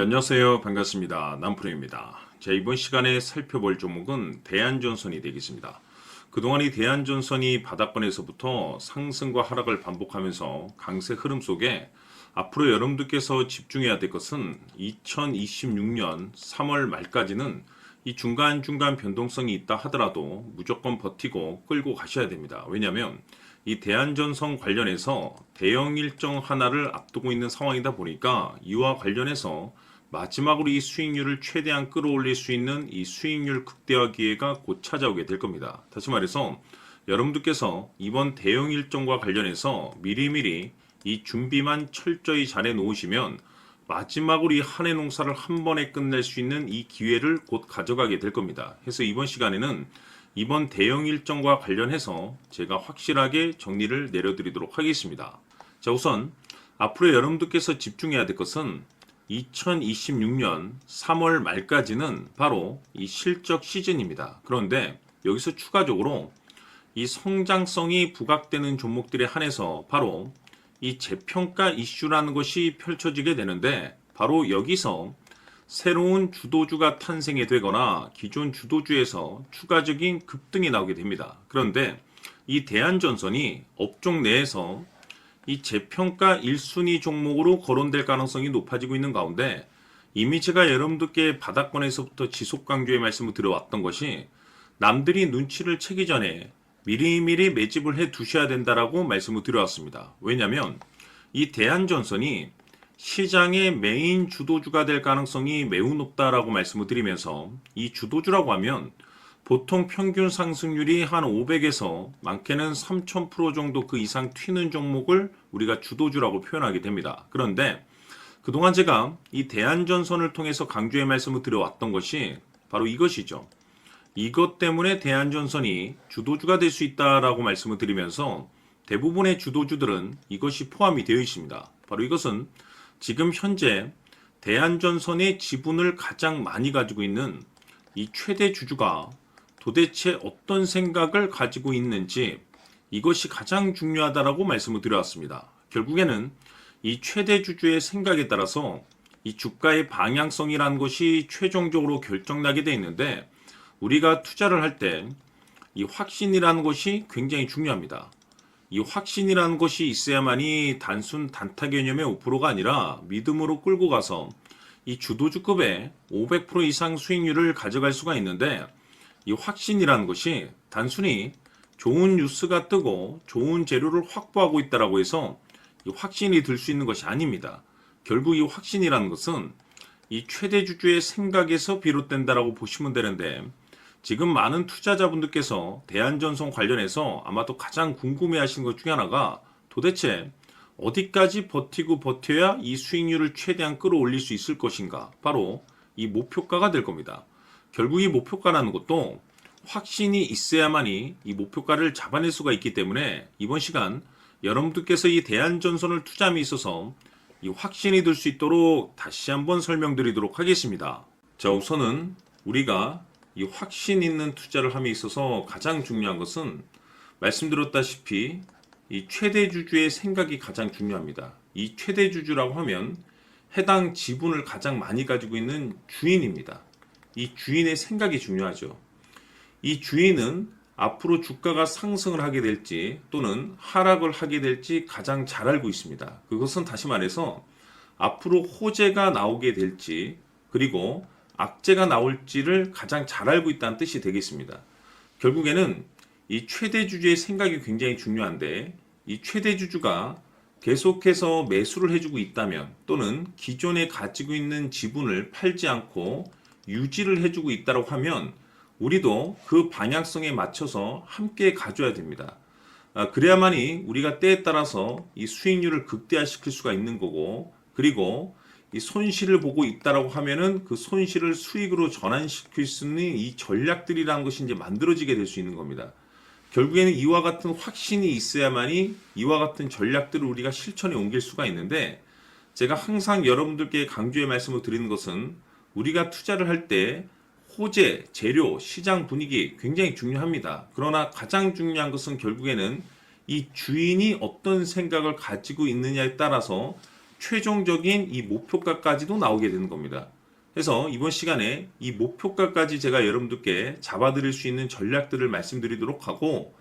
안녕하세요. 반갑습니다. 남프로입니다. 자, 이번 시간에 살펴볼 종목은 대한전선이 되겠습니다. 그동안 이 대한전선이 바닥권에서부터 상승과 하락을 반복하면서 강세 흐름 속에 앞으로 여러분들께서 집중해야 될 것은 2026년 3월 말까지는 이 중간중간 변동성이 있다 하더라도 무조건 버티고 끌고 가셔야 됩니다. 왜냐하면 이 대한전선 관련해서 대형 일정 하나를 앞두고 있는 상황이다 보니까 이와 관련해서 마지막으로 이 수익률을 최대한 끌어올릴 수 있는 이 수익률 극대화 기회가 곧 찾아오게 될 겁니다. 다시 말해서 여러분들께서 이번 대형 일정과 관련해서 미리미리 이 준비만 철저히 잘해 놓으시면 마지막으로 이 한 해 농사를 한 번에 끝낼 수 있는 이 기회를 곧 가져가게 될 겁니다. 그래서 이번 시간에는 이번 대형 일정과 관련해서 제가 확실하게 정리를 내려드리도록 하겠습니다. 자, 우선 앞으로 여러분들께서 집중해야 될 것은 2026년 3월 말까지는 바로 이 실적 시즌입니다. 그런데 여기서 추가적으로 이 성장성이 부각되는 종목들에 한해서 바로 이 재평가 이슈라는 것이 펼쳐지게 되는데, 바로 여기서 새로운 주도주가 탄생이 되거나 기존 주도주에서 추가적인 급등이 나오게 됩니다. 그런데 이 대한전선이 업종 내에서 이 재평가 1순위 종목으로 거론될 가능성이 높아지고 있는 가운데, 이미 제가 여러분들께 바닥권에서부터 지속 강조의 말씀을 드려왔던 것이 남들이 눈치를 채기 전에 미리미리 매집을 해 두셔야 된다라고 말씀을 드려왔습니다. 왜냐하면 이 대한전선이 시장의 메인 주도주가 될 가능성이 매우 높다라고 말씀을 드리면서, 이 주도주라고 하면 보통 평균 상승률이 한 500에서 많게는 3000% 정도 그 이상 튀는 종목을 우리가 주도주라고 표현하게 됩니다. 그런데 그동안 제가 이 대한전선을 통해서 강조의 말씀을 드려왔던 것이 바로 이것이죠. 이것 때문에 대한전선이 주도주가 될 수 있다라고 말씀을 드리면서 대부분의 주도주들은 이것이 포함이 되어 있습니다. 바로 이것은 지금 현재 대한전선의 지분을 가장 많이 가지고 있는 이 최대 주주가 도대체 어떤 생각을 가지고 있는지, 이것이 가장 중요하다라고 말씀을 드려왔습니다. 결국에는 이 최대 주주의 생각에 따라서 이 주가의 방향성이라는 것이 최종적으로 결정나게 되어 있는데, 우리가 투자를 할 때 이 확신이라는 것이 굉장히 중요합니다. 이 확신이라는 것이 있어야만이 단순 단타 개념의 5%가 아니라 믿음으로 끌고 가서 이 주도주급의 500% 이상 수익률을 가져갈 수가 있는데, 이 확신이라는 것이 단순히 좋은 뉴스가 뜨고 좋은 재료를 확보하고 있다라고 해서 이 확신이 들 수 있는 것이 아닙니다. 결국 이 확신이라는 것은 이 최대 주주의 생각에서 비롯된다라고 보시면 되는데, 지금 많은 투자자분들께서 대한전선 관련해서 아마도 가장 궁금해하시는 것 중에 하나가 도대체 어디까지 버티고 버텨야 이 수익률을 최대한 끌어올릴 수 있을 것인가, 바로 이 목표가가 될 겁니다. 결국 이 목표가라는 것도 확신이 있어야만이 이 목표가를 잡아낼 수가 있기 때문에 이번 시간 여러분들께서 이 대한전선을 투자함에 있어서 이 확신이 들 수 있도록 다시 한번 설명드리도록 하겠습니다. 자, 우선은 우리가 이 확신 있는 투자를 함에 있어서 가장 중요한 것은 말씀드렸다시피 이 최대 주주의 생각이 가장 중요합니다. 이 최대 주주라고 하면 해당 지분을 가장 많이 가지고 있는 주인입니다. 이 주인의 생각이 중요하죠. 이 주인은 앞으로 주가가 상승을 하게 될지 또는 하락을 하게 될지 가장 잘 알고 있습니다. 그것은 다시 말해서 앞으로 호재가 나오게 될지 그리고 악재가 나올지를 가장 잘 알고 있다는 뜻이 되겠습니다. 결국에는 이 최대 주주의 생각이 굉장히 중요한데, 이 최대 주주가 계속해서 매수를 해주고 있다면 또는 기존에 가지고 있는 지분을 팔지 않고 유지를 해주고 있다고 하면 우리도 그 방향성에 맞춰서 함께 가져야 됩니다. 그래야만이 우리가 때에 따라서 이 수익률을 극대화시킬 수가 있는 거고, 그리고 이 손실을 보고 있다라고 하면은 그 손실을 수익으로 전환시킬 수 있는 이 전략들이라는 것이 이제 만들어지게 될 수 있는 겁니다. 결국에는 이와 같은 확신이 있어야만이 이와 같은 전략들을 우리가 실천에 옮길 수가 있는데, 제가 항상 여러분들께 강조의 말씀을 드리는 것은 우리가 투자를 할 때 호재, 재료, 시장 분위기 굉장히 중요합니다. 그러나 가장 중요한 것은 결국에는 이 주인이 어떤 생각을 가지고 있느냐에 따라서 최종적인 이 목표가까지도 나오게 되는 겁니다. 그래서 이번 시간에 이 목표가까지 제가 여러분들께 잡아드릴 수 있는 전략들을 말씀드리도록 하고,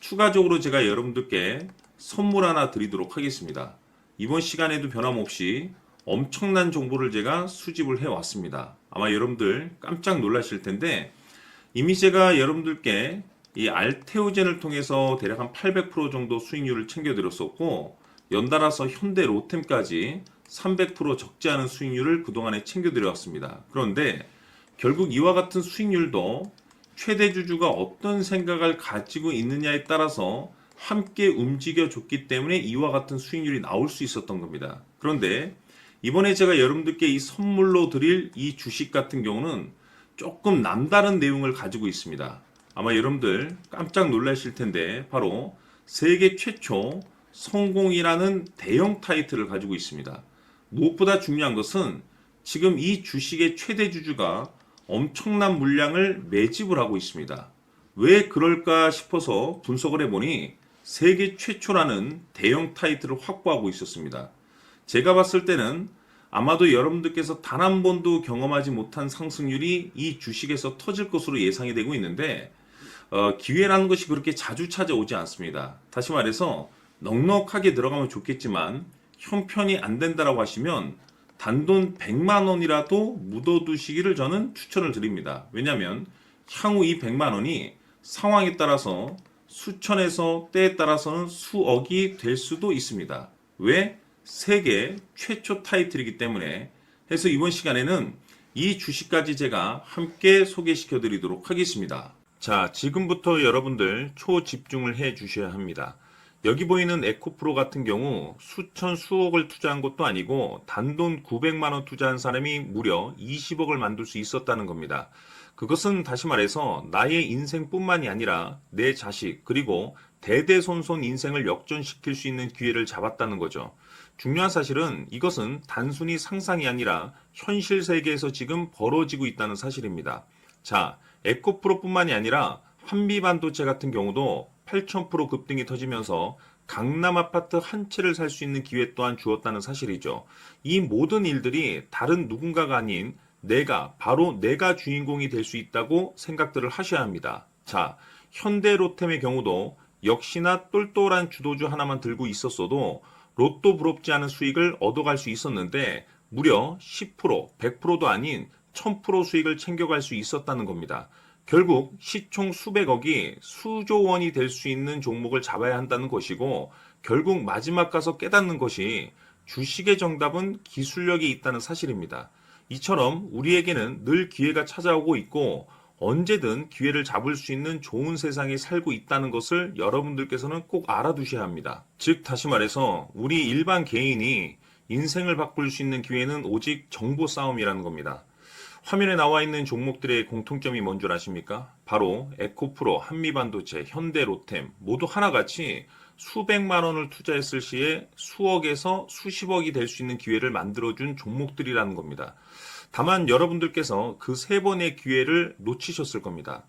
추가적으로 제가 여러분들께 선물 하나 드리도록 하겠습니다. 이번 시간에도 변함없이 엄청난 정보를 제가 수집을 해왔습니다. 아마 여러분들 깜짝 놀라실 텐데, 이미 제가 여러분들께 이 알테오젠을 통해서 대략 한 800% 정도 수익률을 챙겨드렸었고, 연달아서 현대 로템까지 300% 적지 않은 수익률을 그동안에 챙겨드려왔습니다. 그런데 결국 이와 같은 수익률도 최대 주주가 어떤 생각을 가지고 있느냐에 따라서 함께 움직여줬기 때문에 이와 같은 수익률이 나올 수 있었던 겁니다. 그런데 이번에 제가 여러분들께 이 선물로 드릴 이 주식 같은 경우는 조금 남다른 내용을 가지고 있습니다. 아마 여러분들 깜짝 놀라실 텐데, 바로 세계 최초 성공이라는 대형 타이틀을 가지고 있습니다. 무엇보다 중요한 것은 지금 이 주식의 최대 주주가 엄청난 물량을 매집을 하고 있습니다. 왜 그럴까 싶어서 분석을 해보니 세계 최초라는 대형 타이틀을 확보하고 있었습니다. 제가 봤을 때는 아마도 여러분들께서 단 한 번도 경험하지 못한 상승률이 이 주식에서 터질 것으로 예상이 되고 있는데, 기회라는 것이 그렇게 자주 찾아오지 않습니다. 다시 말해서 넉넉하게 들어가면 좋겠지만 형편이 안 된다라고 하시면 단돈 100만 원이라도 묻어두시기를 저는 추천을 드립니다. 왜냐하면 향후 이 100만 원이 상황에 따라서 수천에서 때에 따라서는 수억이 될 수도 있습니다. 왜? 세계 최초 타이틀이기 때문에. 해서 이번 시간에는 이 주식까지 제가 함께 소개시켜 드리도록 하겠습니다. 자, 지금부터 여러분들 초집중을 해 주셔야 합니다. 여기 보이는 에코프로 같은 경우 수천 수억을 투자한 것도 아니고 단돈 900만 원 투자한 사람이 무려 20억을 만들 수 있었다는 겁니다. 그것은 다시 말해서 나의 인생뿐만이 아니라 내 자식 그리고 대대손손 인생을 역전시킬 수 있는 기회를 잡았다는 거죠. 중요한 사실은 이것은 단순히 상상이 아니라 현실 세계에서 지금 벌어지고 있다는 사실입니다. 자, 에코프로뿐만이 아니라 한미반도체 같은 경우도 8,000% 급등이 터지면서 강남 아파트 한 채를 살 수 있는 기회 또한 주었다는 사실이죠. 이 모든 일들이 다른 누군가가 아닌 바로 내가 주인공이 될 수 있다고 생각들을 하셔야 합니다. 자, 현대로템의 경우도 역시나 똘똘한 주도주 하나만 들고 있었어도 로또 부럽지 않은 수익을 얻어갈 수 있었는데 무려 10%, 100%도 아닌 1000% 수익을 챙겨갈 수 있었다는 겁니다. 결국 시총 수백억이 수조 원이 될 수 있는 종목을 잡아야 한다는 것이고, 결국 마지막 가서 깨닫는 것이 주식의 정답은 기술력이 있다는 사실입니다. 이처럼 우리에게는 늘 기회가 찾아오고 있고 언제든 기회를 잡을 수 있는 좋은 세상에 살고 있다는 것을 여러분들께서는 꼭 알아두셔야 합니다. 즉 다시 말해서 우리 일반 개인이 인생을 바꿀 수 있는 기회는 오직 정보 싸움이라는 겁니다. 화면에 나와 있는 종목들의 공통점이 뭔 줄 아십니까? 바로 에코프로, 한미반도체, 현대로템 모두 하나같이 수백만 원을 투자했을 시에 수억에서 수십억이 될 수 있는 기회를 만들어준 종목들이라는 겁니다. 다만 여러분들께서 그 세 번의 기회를 놓치셨을 겁니다.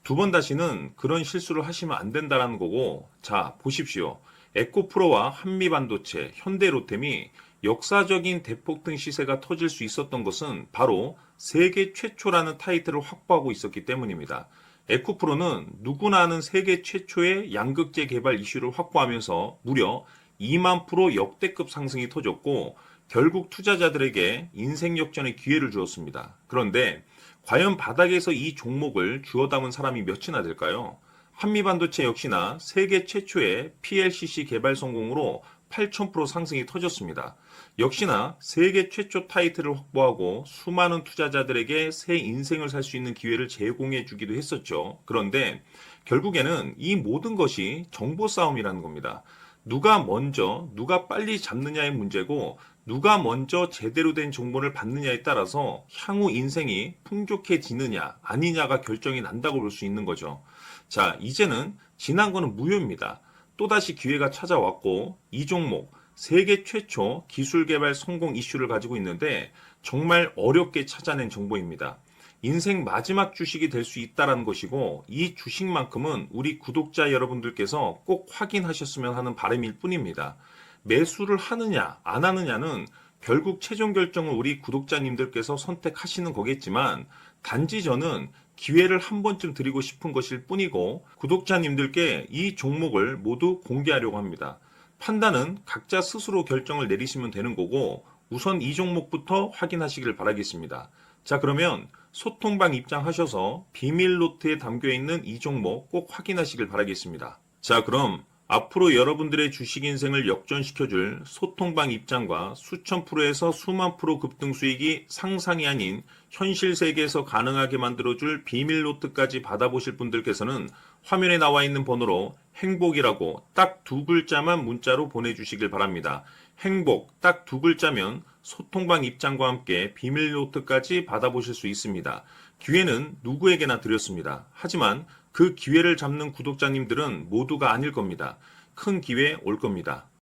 두 번 다시는 그런 실수를 하시면 안 된다는 거고, 자 보십시오. 에코프로와 한미반도체, 현대로템이 역사적인 대폭등 시세가 터질 수 있었던 것은 바로 세계 최초라는 타이틀을 확보하고 있었기 때문입니다. 에코프로는 누구나 아는 세계 최초의 양극재 개발 이슈를 확보하면서 무려 2만 프로 역대급 상승이 터졌고 결국 투자자들에게 인생 역전의 기회를 주었습니다. 그런데 과연 바닥에서 이 종목을 주워 담은 사람이 몇이나 될까요? 한미반도체 역시나 세계 최초의 PLCC 개발 성공으로 8,000% 상승이 터졌습니다. 역시나 세계 최초 타이틀을 확보하고 수많은 투자자들에게 새 인생을 살 수 있는 기회를 제공해 주기도 했었죠. 그런데 결국에는 이 모든 것이 정보 싸움이라는 겁니다. 누가 먼저, 누가 빨리 잡느냐의 문제고 누가 먼저 제대로 된 정보를 받느냐에 따라서 향후 인생이 풍족해지느냐 아니냐가 결정이 난다고 볼 수 있는 거죠. 자, 이제는 지난 거는 무효입니다. 또다시 기회가 찾아왔고 이 종목 세계 최초 기술 개발 성공 이슈를 가지고 있는데 정말 어렵게 찾아낸 정보입니다. 인생 마지막 주식이 될 수 있다는 것이고 이 주식만큼은 우리 구독자 여러분들께서 꼭 확인하셨으면 하는 바람일 뿐입니다. 매수를 하느냐, 안 하느냐는 결국 최종 결정을 우리 구독자님들께서 선택하시는 거겠지만, 단지 저는 기회를 한 번쯤 드리고 싶은 것일 뿐이고, 구독자님들께 이 종목을 모두 공개하려고 합니다. 판단은 각자 스스로 결정을 내리시면 되는 거고, 우선 이 종목부터 확인하시길 바라겠습니다. 자, 그러면 소통방 입장하셔서 비밀 노트에 담겨 있는 이 종목 꼭 확인하시길 바라겠습니다. 자, 그럼 앞으로 여러분들의 주식 인생을 역전시켜줄 소통방 입장과 수천 프로에서 수만 프로 급등 수익이 상상이 아닌 현실 세계에서 가능하게 만들어줄 비밀 노트까지 받아보실 분들께서는 화면에 나와 있는 번호로 행복이라고 딱 두 글자만 문자로 보내주시길 바랍니다. 행복 딱 두 글자면 소통방 입장과 함께 비밀 노트까지 받아보실 수 있습니다. 기회는 누구에게나 드렸습니다. 하지만 그 기회를 잡는 구독자님들은 모두가 아닐 겁니다. 큰 기회 올 겁니다.